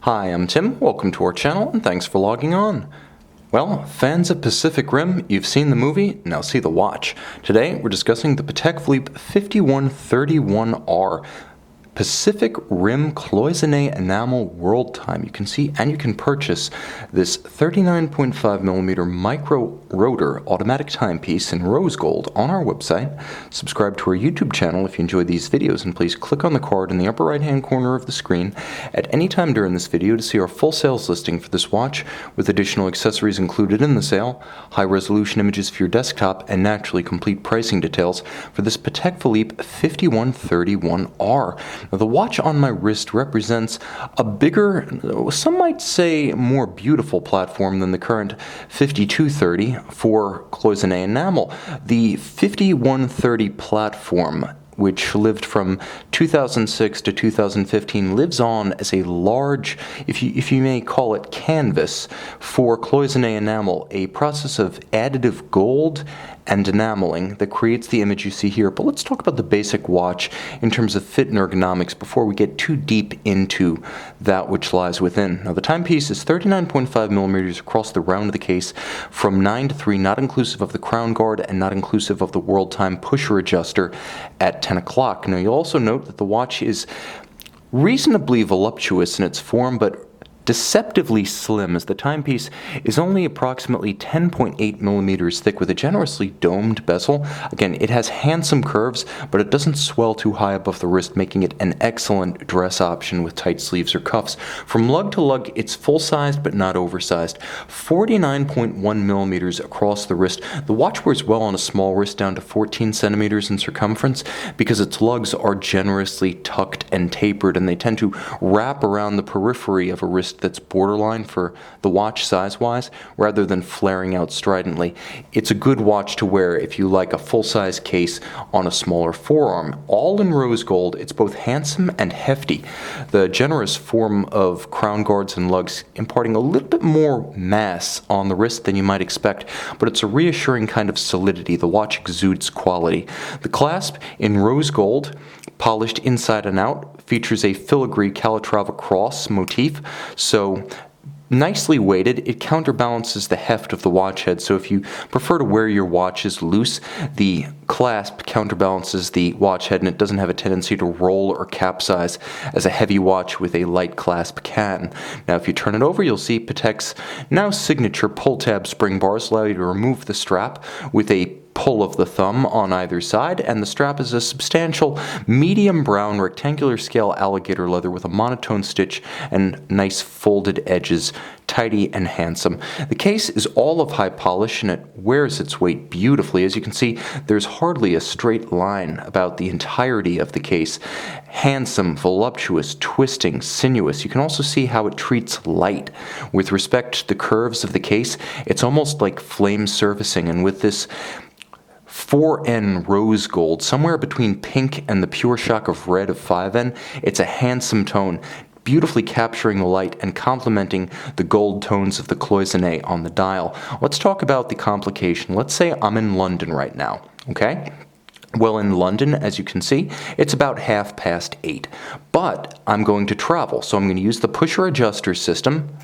Hi, I'm Tim, welcome to our channel, and thanks for logging on. Well, fans of Pacific Rim, you've seen the movie, now see the watch. Today, we're discussing the Patek Philippe 5131R. Pacific Rim Cloisonne Enamel World Time. You can see and you can purchase this 39.5mm micro rotor automatic timepiece in rose gold on our website. Subscribe to our YouTube channel if you enjoy these videos, and please click on the card in the upper right hand corner of the screen at any time during this video to see our full sales listing for this watch with additional accessories included in the sale, high resolution images for your desktop, and naturally complete pricing details for this Patek Philippe 5131R. Now, the watch on my wrist represents a bigger, some might say more beautiful platform than the current 5230 for cloisonne enamel. The 5130 platform, which lived from 2006 to 2015, lives on as a large, if you may call it, canvas for cloisonne enamel, a process of additive gold and enameling that creates the image you see here. But let's talk about the basic watch in terms of fit and ergonomics before we get too deep into that which lies within. Now, the timepiece is 39.5mm across the round of the case from 9 to 3, not inclusive of the crown guard and not inclusive of the world time pusher adjuster at 10 o'clock. Now, you'll also note that the watch is reasonably voluptuous in its form, but deceptively slim, as the timepiece is only approximately 10.8mm thick with a generously domed bezel. Again, it has handsome curves, but it doesn't swell too high above the wrist, making it an excellent dress option with tight sleeves or cuffs. From lug to lug, it's full-sized but not oversized. 49.1mm across the wrist. The watch wears well on a small wrist down to 14 centimeters in circumference because its lugs are generously tucked and tapered, and they tend to wrap around the periphery of a wrist that's borderline for the watch size-wise, rather than flaring out stridently. It's a good watch to wear if you like a full-size case on a smaller forearm. All in rose gold, it's both handsome and hefty. The generous form of crown guards and lugs imparting a little bit more mass on the wrist than you might expect, but it's a reassuring kind of solidity. The watch exudes quality. The clasp in rose gold, polished inside and out, features a filigree Calatrava cross motif, so nicely weighted. It counterbalances the heft of the watch head, so if you prefer to wear your watches loose, the clasp counterbalances the watch head and it doesn't have a tendency to roll or capsize as a heavy watch with a light clasp can. Now, if you turn it over, you'll see Patek's now signature pull-tab spring bars allow you to remove the strap with a pull of the thumb on either side, and the strap is a substantial medium brown rectangular scale alligator leather with a monotone stitch and nice folded edges, tidy and handsome. The case is all of high polish and it wears its weight beautifully. As you can see, there's hardly a straight line about the entirety of the case. Handsome, voluptuous, twisting, sinuous. You can also see how it treats light. With respect to the curves of the case, it's almost like flame surfacing, and with this 4N rose gold, somewhere between pink and the pure shock of red of 5N, it's a handsome tone, beautifully capturing the light and complementing the gold tones of the cloisonne on the dial. Let's talk about the complication. Let's say I'm in London right now, okay? Well, in London, as you can see, it's about 8:30, but I'm going to travel, so I'm going to use the pusher adjuster system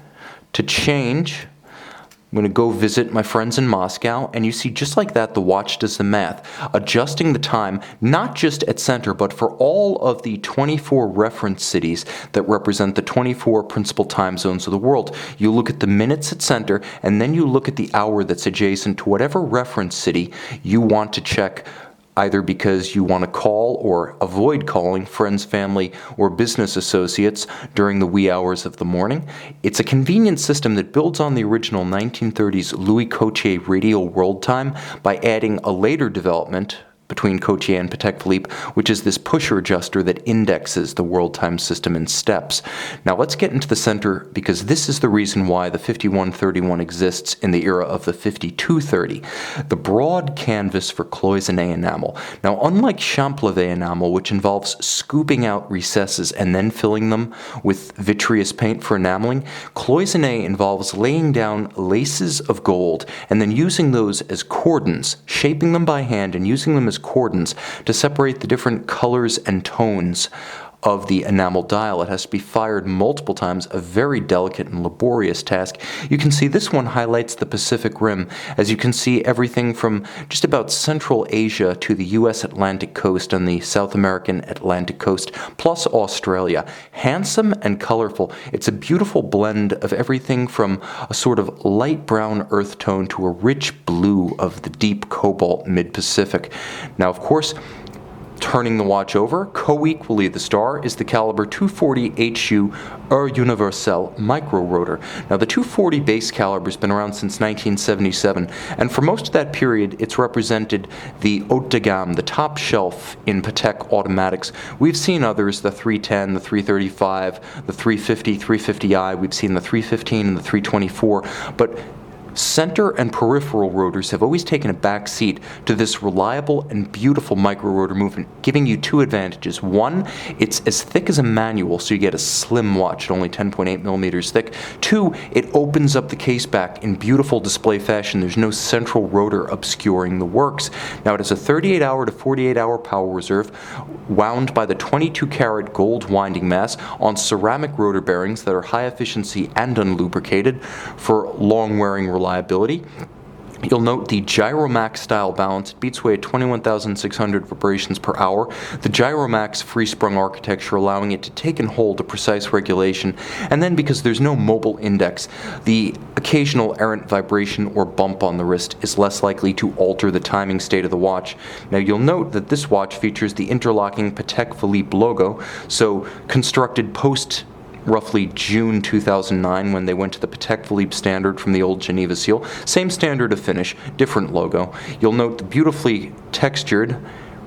to change. I'm going to go visit my friends in Moscow, and you see just like that the watch does the math, adjusting the time not just at center but for all of the 24 reference cities that represent the 24 principal time zones of the world. You look at the minutes at center, and then you look at the hour that's adjacent to whatever reference city you want to check, either because you want to call or avoid calling friends, family, or business associates during the wee hours of the morning. It's a convenient system that builds on the original 1930s Louis Coutier radial world time by adding a later development between Coutier and Patek Philippe, which is this pusher adjuster that indexes the world time system in steps. Now let's get into the center, because this is the reason why the 5131 exists in the era of the 5230. The broad canvas for cloisonne enamel. Now, unlike champlevé enamel, which involves scooping out recesses and then filling them with vitreous paint for enameling, cloisonne involves laying down laces of gold and then using those as cordons, shaping them by hand and using them as cordons to separate the different colors and tones of the enamel dial. It has to be fired multiple times, a very delicate and laborious task. You can see this one highlights the Pacific Rim. As you can see, everything from just about Central Asia to the U.S. Atlantic coast and the South American Atlantic coast, plus Australia. Handsome and colorful. It's a beautiful blend of everything from a sort of light brown earth tone to a rich blue of the deep cobalt mid-Pacific. Now, of course, turning the watch over, co-equally the star, is the caliber 240 HU Universelle Micro Rotor. Now, the 240 base caliber has been around since 1977, and for most of that period, it's represented the haut de gamme, the top shelf in Patek automatics. We've seen others, the 310, the 335, the 350, 350i. We've seen the 315 and the 324, but center and peripheral rotors have always taken a back seat to this reliable and beautiful micro rotor movement, giving you two advantages. One, it's as thick as a manual, so you get a slim watch at only 10.8 millimeters thick. Two, it opens up the case back in beautiful display fashion. There's no central rotor obscuring the works. Now, it has a 38-hour to 48-hour power reserve, wound by the 22-karat gold winding mass on ceramic rotor bearings that are high efficiency and unlubricated for long-wearing reliability. You'll note the Gyromax style balance. It beats away at 21,600 vibrations per hour. The Gyromax free-sprung architecture allowing it to take and hold a precise regulation. And then, because there's no mobile index, the occasional errant vibration or bump on the wrist is less likely to alter the timing state of the watch. Now, you'll note that this watch features the interlocking Patek Philippe logo, so constructed post roughly June 2009 when they went to the Patek Philippe standard from the old Geneva seal. Same standard of finish, different logo. You'll note the beautifully textured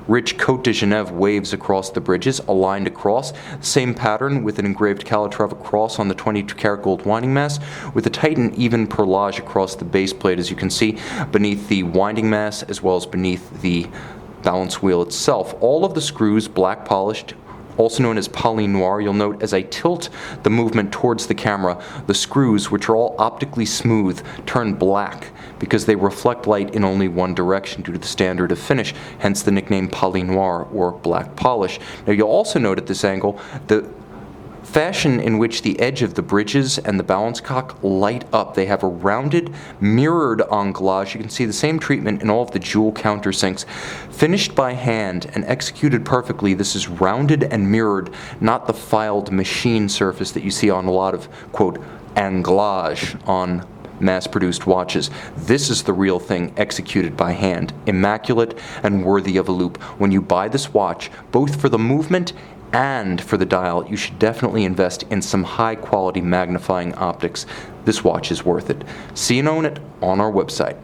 rich Côte de Genève waves across the bridges, aligned across. Same pattern with an engraved Calatrava cross on the 22-karat gold winding mass, with a tight and even perlage across the base plate, as you can see, beneath the winding mass as well as beneath the balance wheel itself. All of the screws black polished, also known as poly noir. You'll note as I tilt the movement towards the camera, the screws, which are all optically smooth, turn black because they reflect light in only one direction due to the standard of finish, hence the nickname poly noir or black polish. Now, you'll also note at this angle the fashion in which the edge of the bridges and the balance cock light up. They have a rounded, mirrored anglage. You can see the same treatment in all of the jewel countersinks. Finished by hand and executed perfectly, this is rounded and mirrored, not the filed machine surface that you see on a lot of, quote, anglage on mass-produced watches. This is the real thing executed by hand, immaculate and worthy of a loop. When you buy this watch, both for the movement and for the dial, you should definitely invest in some high-quality magnifying optics. This watch is worth it. See and own it on our website.